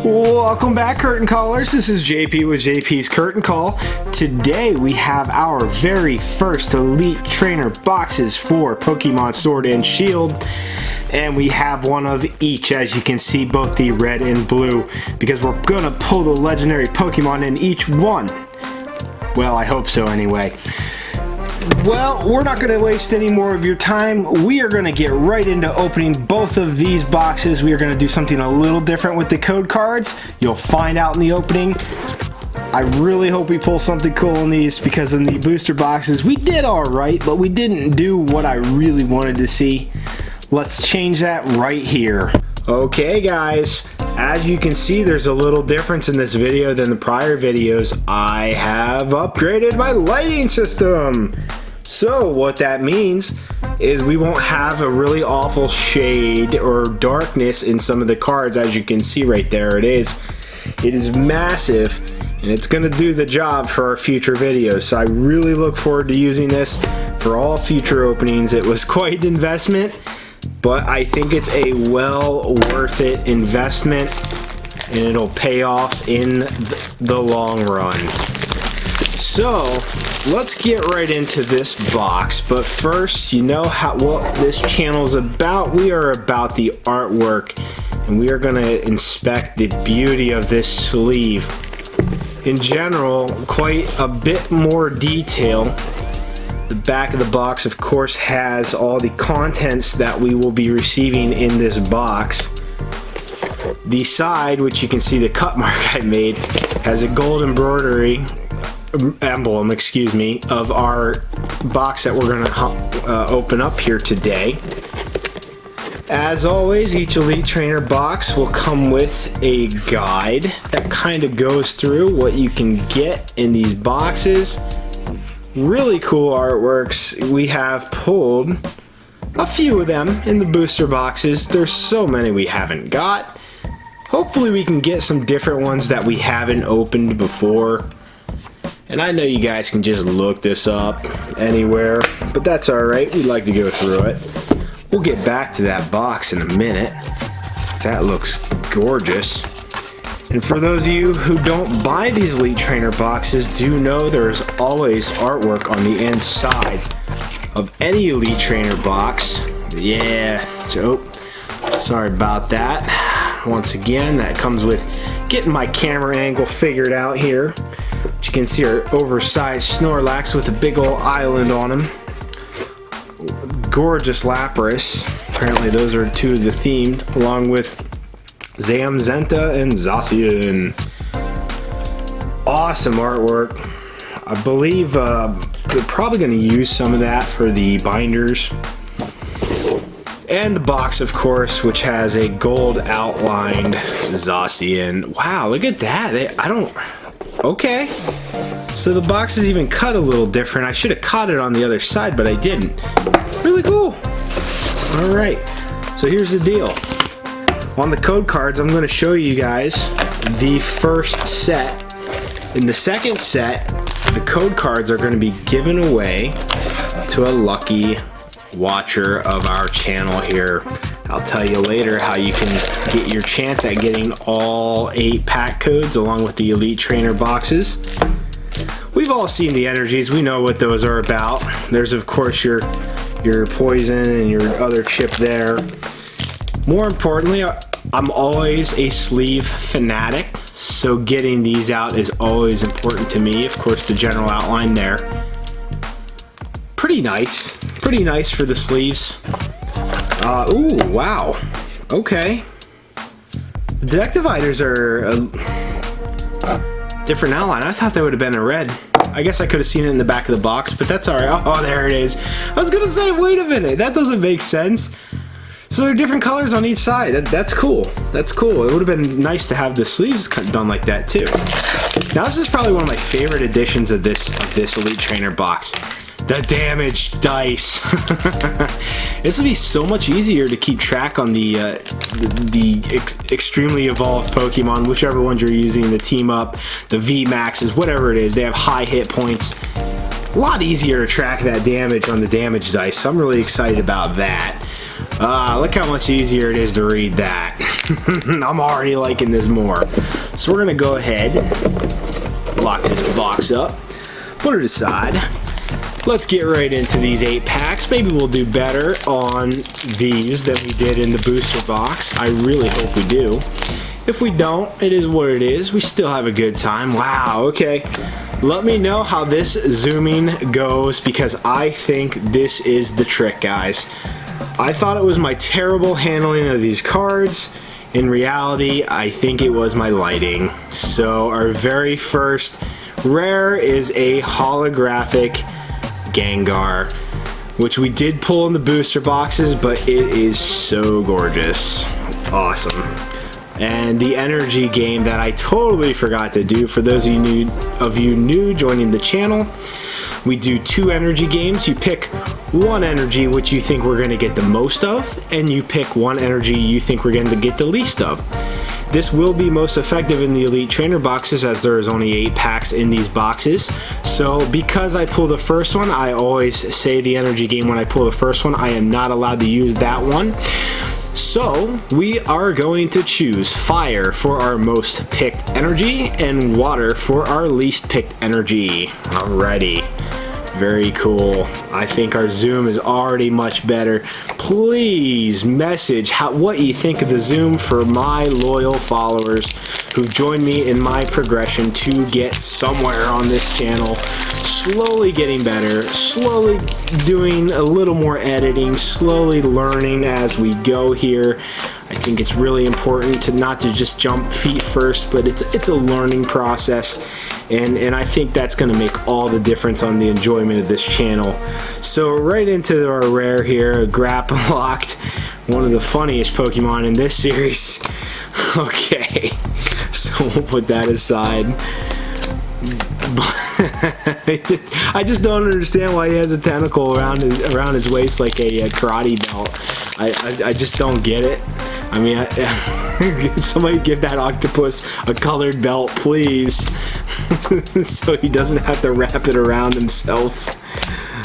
Welcome back, Curtain Callers. This is JP with JP's Curtain Call. Today we have our very first Elite Trainer boxes for Pokemon Sword and Shield. And we have one of each, as you can see, both the red and blue, because we're gonna pull the legendary Pokemon in each one. Well, I hope so anyway. Well, we're not going to waste any more of your time. We are going to get right into opening both of these boxes. We are going to do something a little different with the code cards. You'll find out in the opening. I really hope we pull something cool in these, because in the booster boxes we did alright, but we didn't do what I really wanted to see. Let's change that right here. Okay guys, as you can see, there's a little difference in this video than the prior videos. I have upgraded my lighting system. So what that means is we won't have a really awful shade or darkness in some of the cards. As you can see right there, it is massive, and it's going to do the job for our future videos. So I really look forward to using this for all future openings. It was quite an investment, but I think it's a well worth it investment, and it'll pay off in the long run. So let's get right into this box, but first, you know what this channel is about. We are about the artwork, and we are going to inspect the beauty of this sleeve. In general, quite a bit more detail. The back of the box, of course, has all the contents that we will be receiving in this box. The side, which you can see the cut mark I made, has a gold embroidery emblem, excuse me, of our box that we're going to open up here today. As always, each Elite Trainer box will come with a guide that kind of goes through what you can get in these boxes. Really cool artworks. We have pulled a few of them in the booster boxes. There's so many we haven't got. Hopefully we can get some different ones that we haven't opened before. And I know you guys can just look this up anywhere, but that's alright. We'd like to go through it. We'll get back to that box in a minute. That looks gorgeous. And for those of you who don't buy these Elite Trainer boxes, do know there's always artwork on the inside of any Elite Trainer box. Yeah, so sorry about that. Once again, that comes with getting my camera angle figured out here. But you can see our oversized Snorlax with a big old island on him. Gorgeous Lapras. Apparently those are two of the themed, along with Zamazenta and Zacian. Awesome artwork. I believe they're probably going to use some of that for the binders. And the box, of course, which has a gold outlined Zacian. Wow, look at that. Okay. So the box is even cut a little different. I should have caught it on the other side, but I didn't. Really cool. Alright, so here's the deal. On the code cards, I'm going to show you guys the first set. In the second set, the code cards are going to be given away to a lucky watcher of our channel here. I'll tell you later how you can get your chance at getting all 8 pack codes along with the Elite Trainer boxes. We've all seen the energies. We know what those are about. There's, of course, your poison and your other chip there. More importantly, I'm always a sleeve fanatic, so getting these out is always important to me. Of course, the general outline there. Pretty nice for the sleeves. Ooh, wow. Okay. The deck dividers are a different outline. I thought they would have been in red. I guess I could have seen it in the back of the box, but that's alright. Oh, there it is. I was gonna say, wait a minute, that doesn't make sense. So there are different colors on each side. That's cool. That's cool. It would have been nice to have the sleeves done like that too. Now this is probably one of my favorite additions of this Elite Trainer box. The damage dice. This will be so much easier to keep track on the extremely evolved Pokemon, whichever ones you're using, the team up, the V Maxes, whatever it is. They have high hit points. A lot easier to track that damage on the damage dice, so I'm really excited about that. Look how much easier it is to read that. I'm already liking this more. So we're gonna go ahead, lock this box up, put it aside. Let's get right into these 8 packs. Maybe we'll do better on these than we did in the booster box. I really hope we do. If we don't, it is what it is. We still have a good time. Wow, okay. Let me know how this zooming goes, because I think this is the trick, guys. I thought it was my terrible handling of these cards. In reality, I think it was my lighting. So our very first rare is a holographic Gengar, which we did pull in the booster boxes, but it is so gorgeous. Awesome. And the energy game that I totally forgot to do, for those of you new joining the channel, we do 2 energy games. You pick 1 energy which you think we're going to get the most of, and you pick 1 energy you think we're going to get the least of. This will be most effective in the Elite Trainer boxes, as there is only 8 packs in these boxes. So because I pull the first one, I always say the energy game when I pull the first one. I am not allowed to use that one. So we are going to choose fire for our most picked energy and water for our least picked energy. Alrighty. Very cool. I think our zoom is already much better. Please message what you think of the zoom for my loyal followers who've joined me in my progression to get somewhere on this channel. Slowly getting better, slowly doing a little more editing, slowly learning as we go here. I think it's really important to not to just jump feet first, but it's a learning process, and I think that's going to make all the difference on the enjoyment of this channel. So right into our rare here, Grapploct, one of the funniest Pokemon in this series. Okay, so we'll put that aside. I just don't understand why he has a tentacle around his waist like a karate belt. I just don't get it. I mean, somebody give that octopus a colored belt, please, so he doesn't have to wrap it around himself.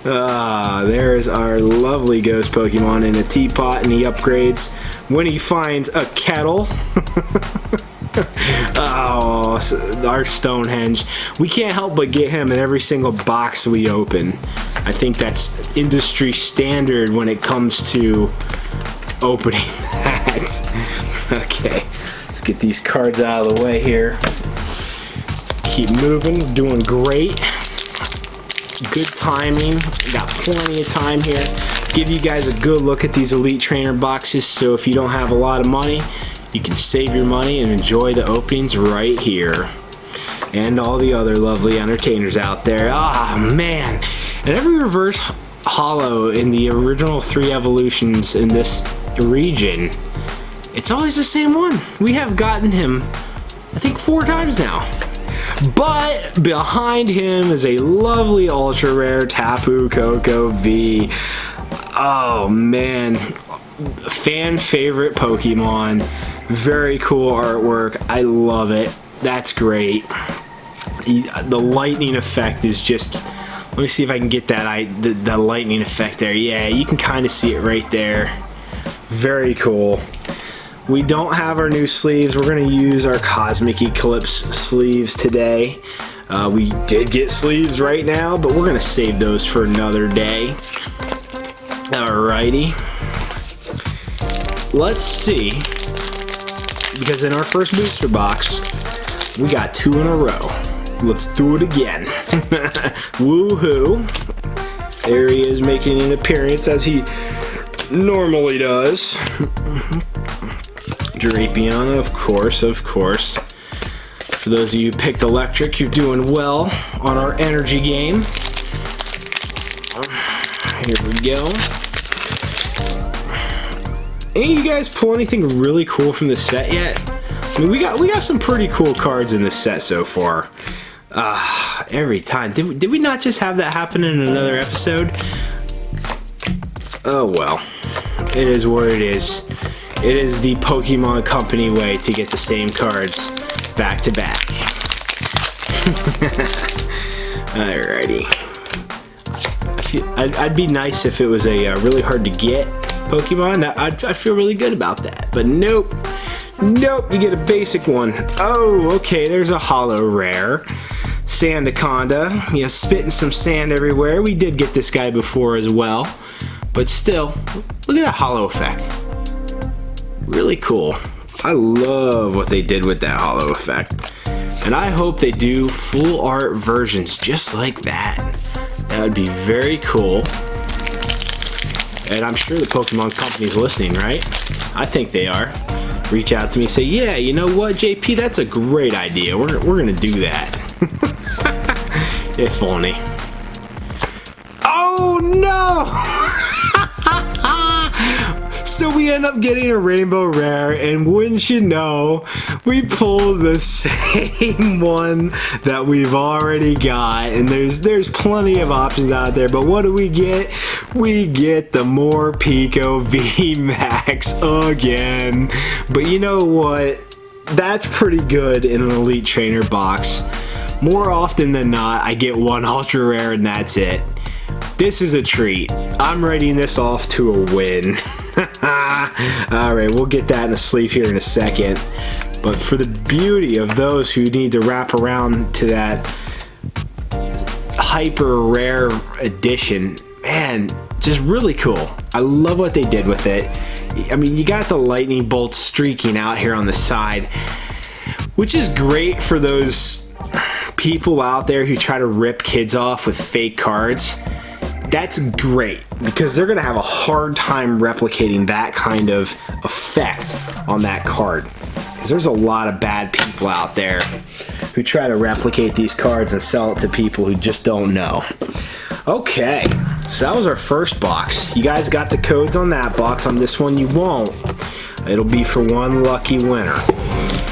There's our lovely ghost Pokemon in a teapot, and he upgrades when he finds a kettle. Oh, our Stonehenge. We can't help but get him in every single box we open. I think that's industry standard when it comes to opening that. Okay, let's get these cards out of the way here. Keep moving, doing great. Good timing. Got plenty of time here. Give you guys a good look at these Elite Trainer boxes, so if you don't have a lot of money, you can save your money and enjoy the openings right here. And all the other lovely entertainers out there. Ah, man. And every reverse holo in the original 3 evolutions in this region, it's always the same one. We have gotten him, I think, 4 times now. But behind him is a lovely ultra rare Tapu Koko V. Oh, man. Fan favorite Pokemon. Very cool artwork. I love it. That's great. The lightning effect is just, let me see if I can get that the lightning effect there. Yeah, you can kind of see it right there. Very cool. We don't have our new sleeves. We're going to use our Cosmic Eclipse sleeves today. We did get sleeves right now, but we're going to save those for another day. Alrighty. Let's see, because in our first booster box, we got 2 in a row. Let's do it again. Woohoo. There he is, making an appearance as he normally does. Drapion, of course, of course. For those of you who picked electric, you're doing well on our energy game. Here we go. Any of you guys pull anything really cool from the set yet? I mean, we got some pretty cool cards in this set so far. Every time. Did we not just have that happen in another episode? Oh well. It is what it is. It is the Pokemon Company way to get the same cards back to back. Alrighty. I'd be nice if it was a really hard to get Pokemon. I'd feel really good about that. But nope. Nope, you get a basic one. Oh, okay, there's a holo rare. Sandaconda. Yeah, spitting some sand everywhere. We did get this guy before as well. But still, look at that holo effect. Really cool. I love what they did with that holo effect. And I hope they do full art versions just like that. That would be very cool. And I'm sure the Pokemon Company's listening, right? I think they are. Reach out to me, say, yeah, you know what, JP, that's a great idea. We're gonna do that. If only. Oh no! So we end up getting a rainbow rare, and wouldn't you know, we pulled the same one that we've already got, and there's plenty of options out there, but what do we get? We get the Morpeko VMAX again. But you know what? That's pretty good in an Elite Trainer box. More often than not, I get one ultra rare and that's it. This is a treat. I'm writing this off to a win. Alright, we'll get that in the sleeve here in a second. But for the beauty of those who need to wrap around to that hyper rare edition, man, just really cool. I love what they did with it. I mean, you got the lightning bolts streaking out here on the side, which is great for those people out there who try to rip kids off with fake cards. That's great because they're gonna have a hard time replicating that kind of effect on that card, because there's a lot of bad people out there who try to replicate these cards and sell it to people who just don't know. Okay, so that was our first box. You guys got the codes on that box. On this one you won't. It'll be for one lucky winner.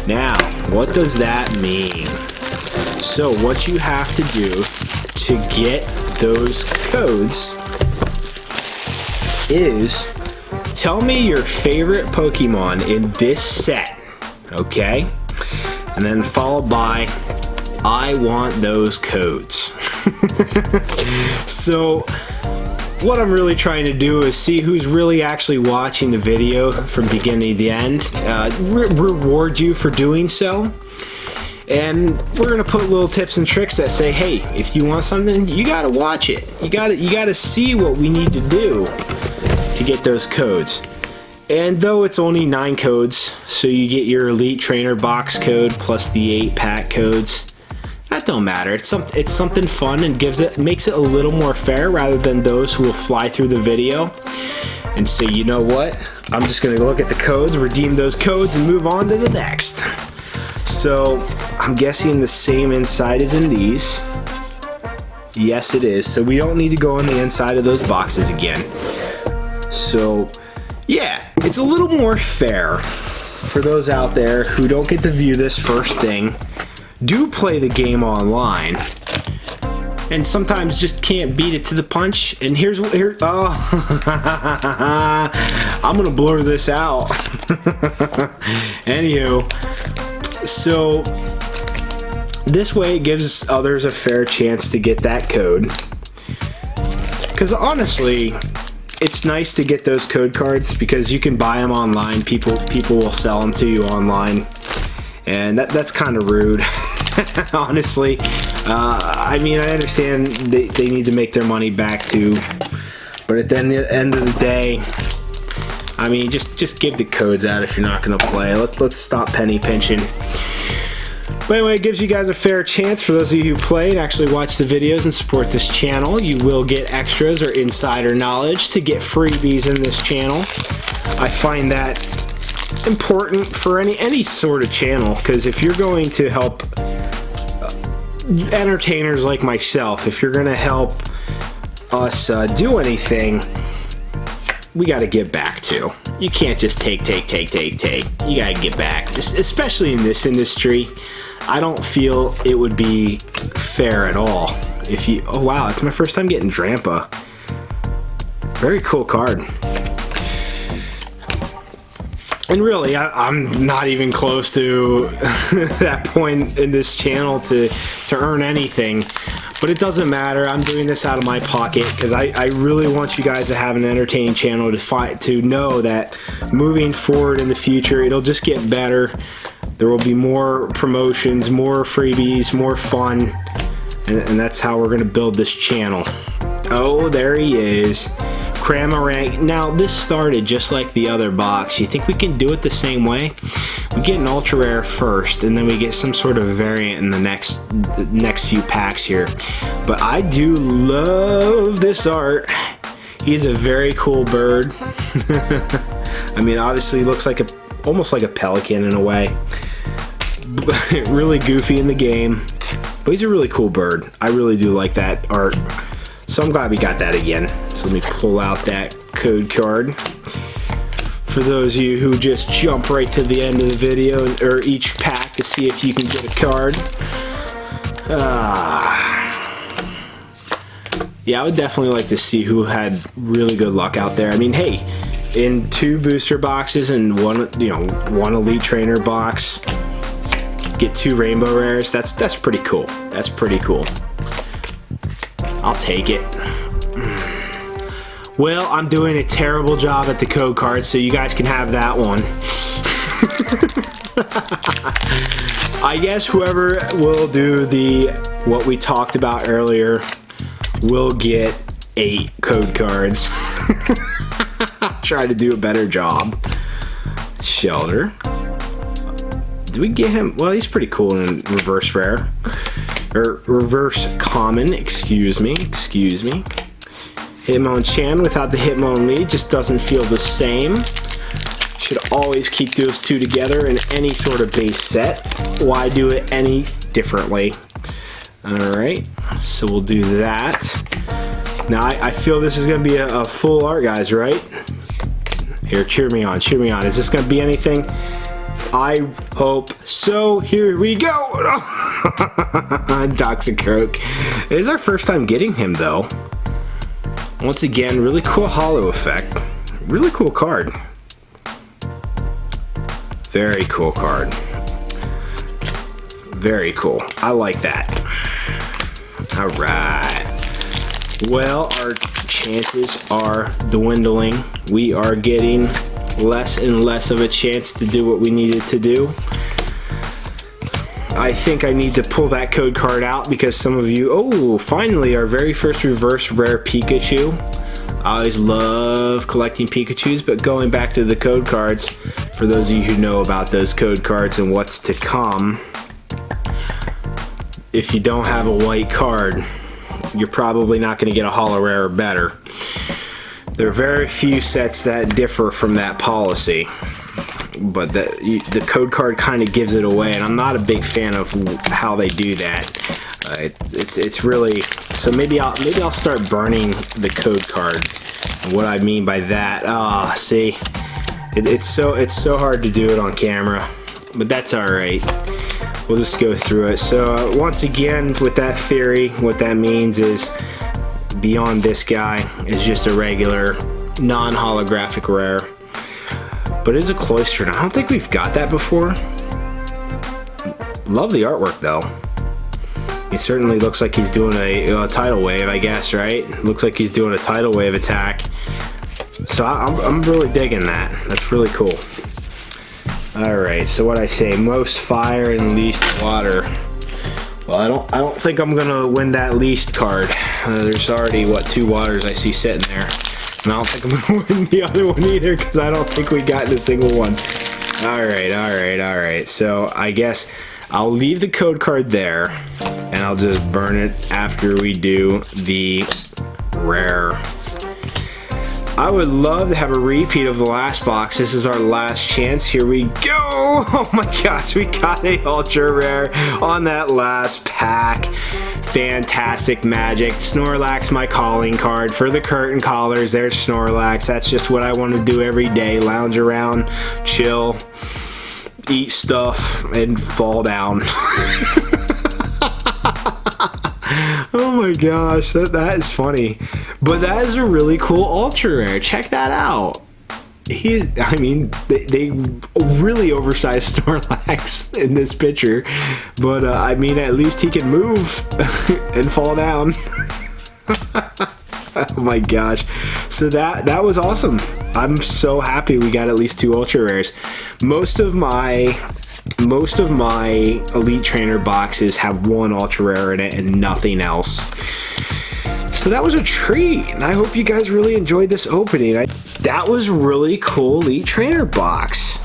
Now, what does that mean? So what you have to do to get those codes is tell me your favorite Pokemon in this set, okay? And then followed by, I want those codes. So what I'm really trying to do is see who's really actually watching the video from beginning to the end, reward you for doing so. And we're gonna put little tips and tricks that say, hey, if you want something, you gotta watch it. You gotta see what we need to do to get those codes. And though it's only 9 codes, so you get your Elite Trainer box code plus the 8-pack codes, that don't matter. It's something fun and makes it a little more fair rather than those who will fly through the video and say, you know what? I'm just gonna look at the codes, redeem those codes, and move on to the next. So I'm guessing the same inside is in these. Yes, it is. So we don't need to go on the inside of those boxes again. So yeah, it's a little more fair for those out there who don't get to view this first thing. Do play the game online and sometimes just can't beat it to the punch. And here's oh I'm gonna blur this out. Anywho, so this way it gives others a fair chance to get that code, because honestly it's nice to get those code cards because you can buy them online. People will sell them to you online, and that's kind of rude. Honestly, I mean, I understand they need to make their money back too, but at the end of the day, I mean, just give the codes out if you're not gonna play. Let's stop penny pinching. But anyway, it gives you guys a fair chance. For those of you who play and actually watch the videos and support this channel, you will get extras or insider knowledge to get freebies in this channel. I find that important for any sort of channel, because if you're going to help entertainers like myself, if you're going to help us do anything, we got to give back too. You can't just take. You got to give back, especially in this industry. I don't feel it would be fair at all if you... Oh wow, it's my first time getting Drampa. Very cool card. And really, I'm not even close to that point in this channel to earn anything. But it doesn't matter. I'm doing this out of my pocket because I really want you guys to have an entertaining channel to know that moving forward in the future, it'll just get better. There will be more promotions, more freebies, more fun. And that's how we're going to build this channel. Oh, there he is. Cramorant. Now, this started just like the other box. You think we can do it the same way? We get an ultra rare first, and then we get some sort of variant in the next few packs here. But I do love this art. He's a very cool bird. I mean, obviously, he looks like almost like a pelican in a way. Really goofy in the game, but he's a really cool bird. I really do like that art. So I'm glad we got that again. So let me pull out that code card. For those of you who just jump right to the end of the video or each pack to see if you can get a card. Yeah, I would definitely like to see who had really good luck out there. I mean, hey, in 2 booster boxes and one elite trainer box, get 2 rainbow rares. That's pretty cool. That's pretty cool. I'll take it. Well, I'm doing a terrible job at the code card, so you guys can have that one. I guess whoever will do what we talked about earlier will get 8 code cards. I'll try to do a better job. Shelter. Do we get him? Well, he's pretty cool in reverse rare. Or reverse common, excuse me. Hitmonchan without the Hitmonlee just doesn't feel the same. Should always keep those 2 together in any sort of base set. Why do it any differently? Alright, so we'll do that. Now I feel this is going to be a full art, guys, right? Here, cheer me on. Is this going to be anything? I hope so. Here we go. Toxicroak. It is our first time getting him, though. Once again, really cool holo effect. Really cool card. Very cool card. Very cool. I like that. Alright. Well, our chances are dwindling. We are getting less and less of a chance to do what we needed to do. I think I need to pull that code card out because some of you, oh, finally our very first reverse rare Pikachu. I always love collecting Pikachus, but going back to the code cards, for those of you who know about those code cards and what's to come, if you don't have a white card, you're probably not going to get a holo rare or better. There are very few sets that differ from that policy, but the code card kind of gives it away, and I'm not a big fan of how they do that. It's really, so maybe I'll start burning the code card. And what I mean by that, see, it's so hard to do it on camera, but that's all right. We'll just go through it. So once again, with that theory, what that means is beyond this guy is just a regular non-holographic rare, but it is a Cloyster. I don't think we've got that before. Love the artwork though. He certainly looks like he's doing a tidal wave, I guess, right? Looks like he's doing a tidal wave attack. So I'm really digging that. That's really cool. Alright, so what I say, most fire and least water. Well, I don't think I'm gonna win that least card. There's already, what, 2 waters I see sitting there. And I don't think I'm gonna win the other one either, because I don't think we got a single one. Alright. So I guess I'll leave the code card there, and I'll just burn it after we do the rare. I would love to have a repeat of the last box. This is our last chance. Here we go. Oh my gosh, we got a ultra rare on that last pack. Fantastic magic. Snorlax, my calling card. For the curtain callers, there's Snorlax. That's just what I want to do every day. Lounge around, chill, eat stuff, and fall down. Oh my gosh, that is funny. But that is a really cool ultra rare. Check that out. I mean, they really oversized Snorlax in this picture, but I mean, at least he can move and fall down. Oh my gosh. So that was awesome. I'm so happy we got at least 2 ultra rares. Most of my Elite Trainer boxes have 1 ultra rare in it and nothing else. So that was a treat, and I hope you guys really enjoyed this opening. That was really cool Elite Trainer box.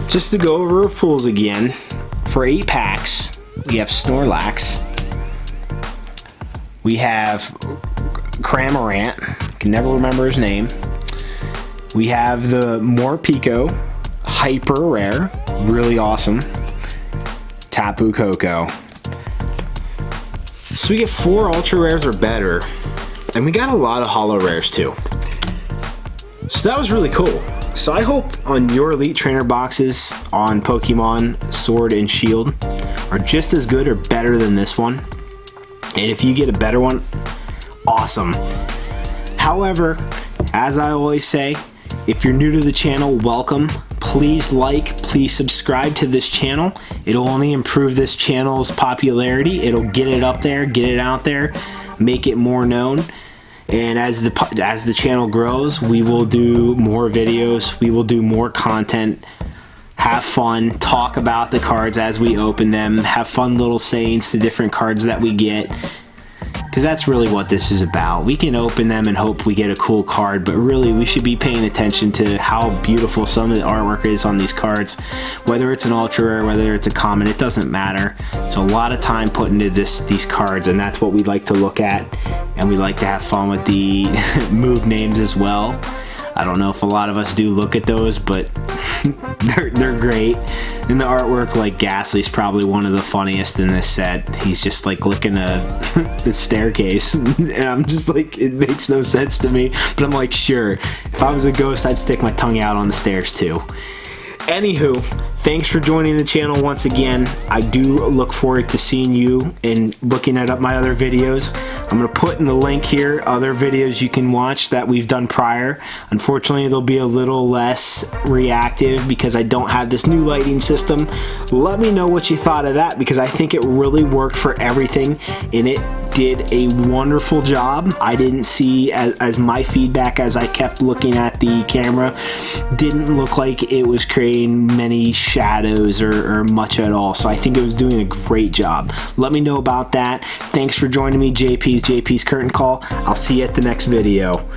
Just to go over our pulls again, for 8 packs, we have Snorlax, we have Cramorant, can never remember his name, we have the Morpeko, hyper rare, really awesome, Tapu Koko. So we get 4 ultra rares or better, and we got a lot of holo rares too. So that was really cool. So I hope on your Elite Trainer boxes on Pokemon Sword and Shield are just as good or better than this one. And if you get a better one, awesome. However, as I always say, if you're new to the channel, welcome. Please like, please subscribe to this channel. It'll only improve this channel's popularity. It'll get it up there, get it out there, make it more known. And as the channel grows, we will do more videos, we will do more content, have fun, talk about the cards as we open them, have fun little sayings to different cards that we get. Because that's really what this is about. We can open them and hope we get a cool card, but really we should be paying attention to how beautiful some of the artwork is on these cards. Whether it's an ultra rare, whether it's a common, it doesn't matter. There's a lot of time put into these cards, and that's what we like to look at. And we like to have fun with the move names as well. I don't know if a lot of us do look at those, but they're great. And the artwork, like Ghastly's probably one of the funniest in this set. He's just like licking the staircase, and I'm just like, it makes no sense to me, but I'm like, sure, if I was a ghost, I'd stick my tongue out on the stairs too. Anywho, thanks for joining the channel once again. I do look forward to seeing you and looking at my other videos. I'm going to put in the link here other videos you can watch that we've done prior. Unfortunately, they'll be a little less reactive because I don't have this new lighting system. Let me know what you thought of that, because I think it really worked for everything, and it did a wonderful job. I didn't see, as my feedback as I kept looking at the camera, didn't look like it was creating many shadows or much at all. So I think it was doing a great job. Let me know about that. Thanks for joining me, JP's Curtain Call. I'll see you at the next video.